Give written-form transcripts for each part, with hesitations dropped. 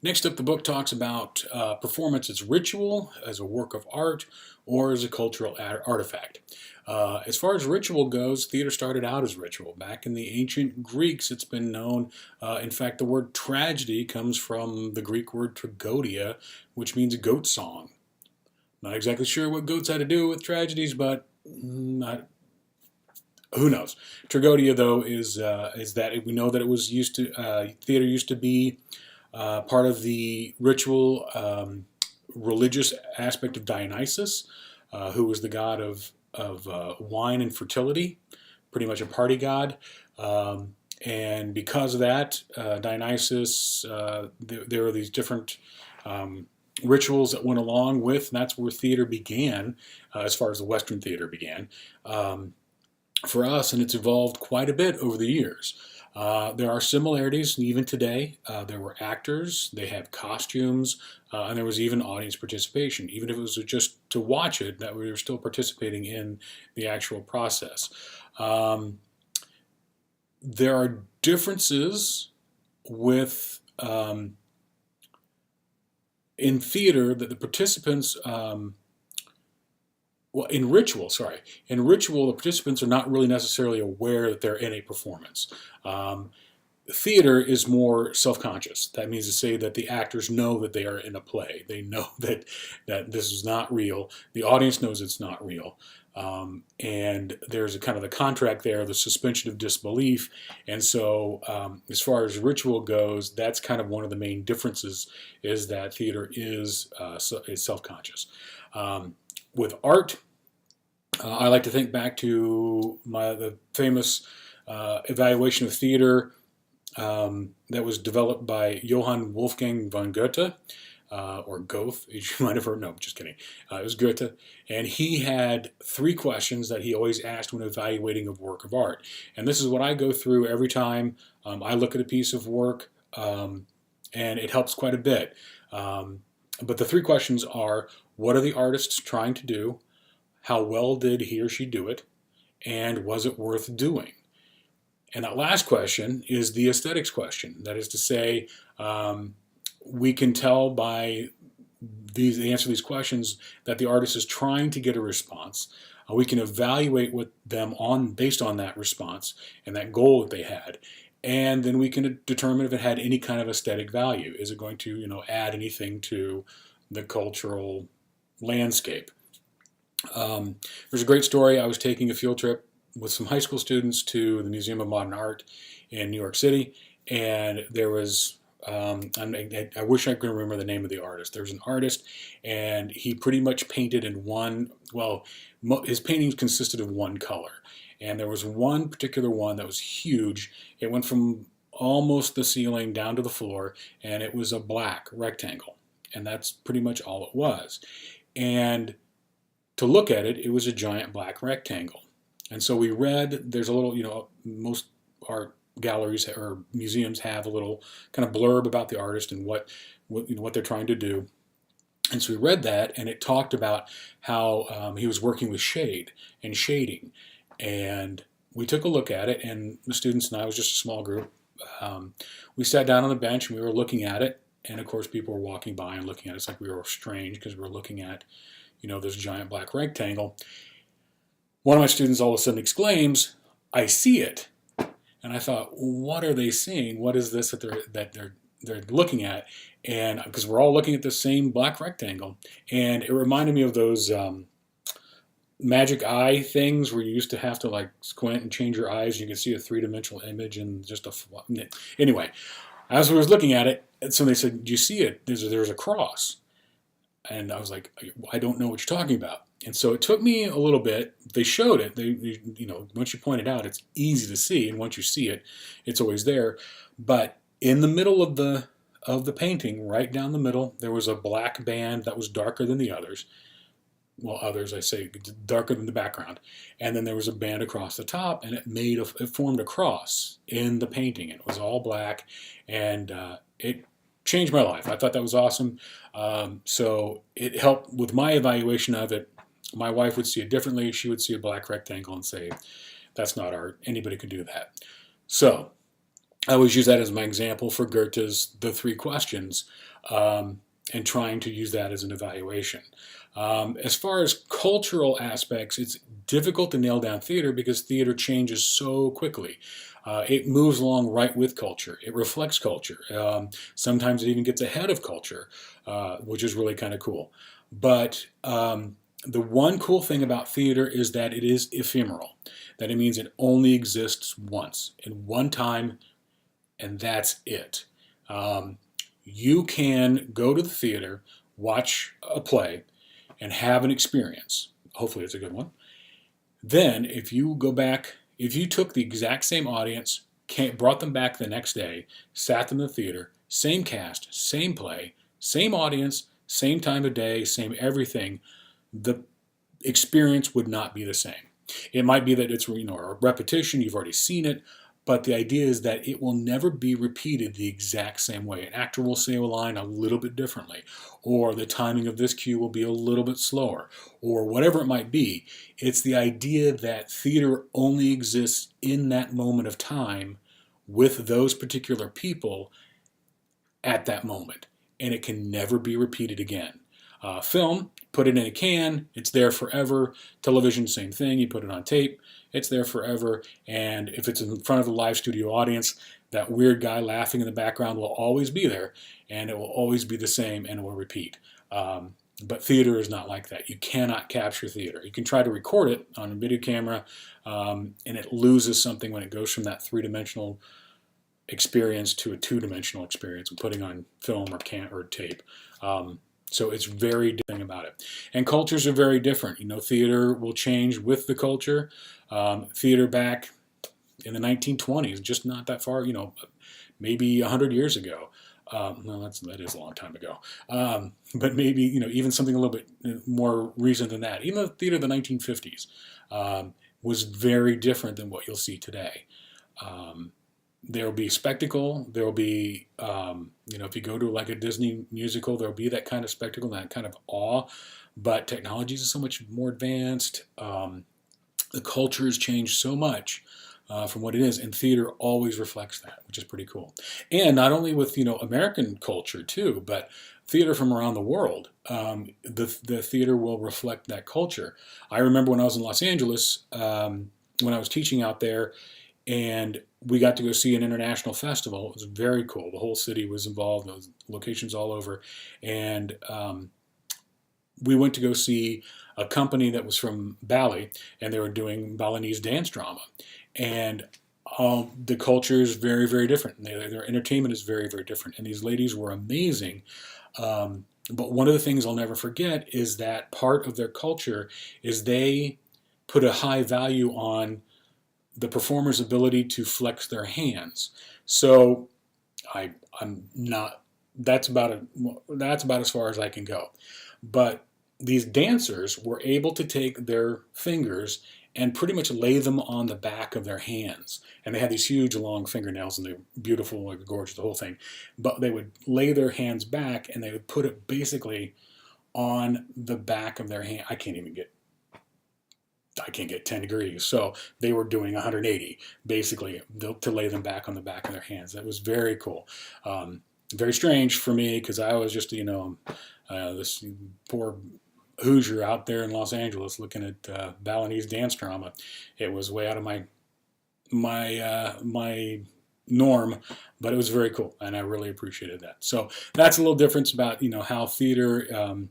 Next up, the book talks about performance as ritual, as a work of art, or as a cultural artifact. As far as ritual goes, theater started out as ritual. Back in the ancient Greeks, it's been known. In fact, the word tragedy comes from the Greek word tragodia, which means goat song. Not exactly sure what goats had to do with tragedies, but who knows? Tragodia, though, is that we know that it was used to theater used to be part of the ritual religious aspect of Dionysus, who was the god of wine and fertility, pretty much a party god. And because of that, Dionysus, there are these different rituals that went along with, and that's where theater began, as far as the Western theater began. For us, and it's evolved quite a bit over the years. There are similarities even today. There were actors, they had costumes, and there was even audience participation. Even if it was just to watch it, that we were still participating in the actual process. There are differences with in theater that the participants well, in ritual, the participants are not really necessarily aware that they're in a performance. Theater is more self-conscious. That means to say that the actors know that they are in a play. They know that this is not real. The audience knows it's not real. And there's a kind of the contract there, the suspension of disbelief. And so as far as ritual goes, that's kind of one of the main differences, is that theater is self-conscious. With art, I like to think back to the famous evaluation of theater that was developed by Johann Wolfgang von Goethe, or Goethe, as you might have heard. No, just kidding. It was Goethe. And he had 3 questions that he always asked when evaluating a work of art. And this is what I go through every time I look at a piece of work, and it helps quite a bit. But the 3 questions are: what are the artists trying to do? How well did he or she do it? And was it worth doing? And that last question is the aesthetics question. That is to say, we can tell by the answer to these questions that the artist is trying to get a response. We can evaluate with them based on that response and that goal that they had. And then we can determine if it had any kind of aesthetic value. Is it going to, add anything to the cultural landscape? There's a great story. I was taking a field trip with some high school students to the Museum of Modern Art in New York City, and there was, I wish I could remember the name of the artist. There was an artist, and he pretty much painted in his paintings consisted of one color. And there was one particular one that was huge. It went from almost the ceiling down to the floor, and it was a black rectangle. And that's pretty much all it was. And to look at it, it was a giant black rectangle. And so we read, there's a little, most art galleries or museums have a little kind of blurb about the artist and what they're trying to do. And so we read that, and it talked about how he was working with shade and shading. And we took a look at it, and the students and I, was just a small group. We sat down on the bench, and we were looking at it. And of course, people were walking by and looking at us like we were strange because we were looking at, this giant black rectangle. One of my students all of a sudden exclaims, "I see it." And I thought, what are they seeing? What is this that they're looking at? And because we're all looking at the same black rectangle, and it reminded me of those magic eye things where you used to have to squint and change your eyes. You could see a 3-dimensional image and just anyway. As I was looking at it, somebody said, "Do you see it? There's a cross." And I was like, "I don't know what you're talking about." And so it took me a little bit. They showed it. Once you point it out, it's easy to see, and once you see it, it's always there. But in the middle of the painting, right down the middle, there was a black band that was darker than the others. Well, others, I say, darker than the background. And then there was a band across the top, and it formed a cross in the painting. It was all black, and it changed my life. I thought that was awesome. So it helped with my evaluation of it. My wife would see it differently. She would see a black rectangle and say, "That's not art. Anybody could do that." So I always use that as my example for Goethe's The Three Questions, um, and trying to use that as an evaluation. As far as cultural aspects, it's difficult to nail down theater because theater changes so quickly. It moves along right with culture. It reflects culture. Sometimes it even gets ahead of culture, which is really kind of cool. But the one cool thing about theater is that it is ephemeral. That it means it only exists once, in one time, and that's it. Um, you can go to the theater, watch a play, and have an experience. Hopefully, it's a good one. Then, if you go back, if you took the exact same audience, brought them back the next day, sat them in the theater, same cast, same play, same audience, same time of day, same everything, the experience would not be the same. It might be that it's a repetition, you've already seen it, but the idea is that it will never be repeated the exact same way. An actor will say a line a little bit differently, or the timing of this cue will be a little bit slower, or whatever it might be. It's the idea that theater only exists in that moment of time with those particular people at that moment, and it can never be repeated again. Film, put it in a can, it's there forever. Television, same thing. You put it on tape, it's there forever. And if it's in front of a live studio audience, that weird guy laughing in the background will always be there, and it will always be the same, and it will repeat. But theater is not like that. You cannot capture theater. You can try to record it on a video camera, and it loses something when it goes from that three-dimensional experience to a two-dimensional experience and putting on film or tape. So it's very different about it. And cultures are very different. Theater will change with the culture. Theater back in the 1920s, just not that far, maybe 100 years ago. No, that is a long time ago. But maybe, even something a little bit more recent than that. Even the theater of the 1950s was very different than what you'll see today. There'll be spectacle. There'll be, if you go to like a Disney musical, there'll be that kind of spectacle, that kind of awe. But technology is so much more advanced. The culture has changed so much from what it is, and theater always reflects that, which is pretty cool. And not only with American culture too, but theater from around the world. The theater will reflect that culture. I remember when I was in Los Angeles, when I was teaching out there, and we got to go see an international festival. It was very cool. The whole city was involved. There was locations all over. And we went to go see a company that was from Bali, and they were doing Balinese dance drama. And the culture is very, very different. Their entertainment is very, very different. And these ladies were amazing. But one of the things I'll never forget is that part of their culture is they put a high value on the performer's ability to flex their hands. So I'm not. That's about as far as I can go. But these dancers were able to take their fingers and pretty much lay them on the back of their hands. And they had these huge long fingernails, and they were beautiful, like gorgeous, the whole thing. But they would lay their hands back, and they would put it basically on the back of their hand. I can't get 10 degrees. So they were doing 180, basically, to lay them back on the back of their hands. That was very cool. Very strange for me because I was just, this poor Hoosier out there in Los Angeles looking at Balinese dance drama. It was way out of my norm, but it was very cool, and I really appreciated that. So that's a little difference about how theater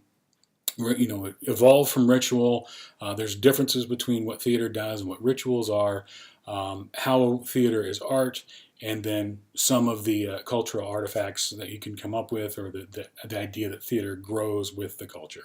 evolved from ritual. There's differences between what theater does and what rituals are, how theater is art, and then some of the cultural artifacts that you can come up with, or the idea that theater grows with the culture.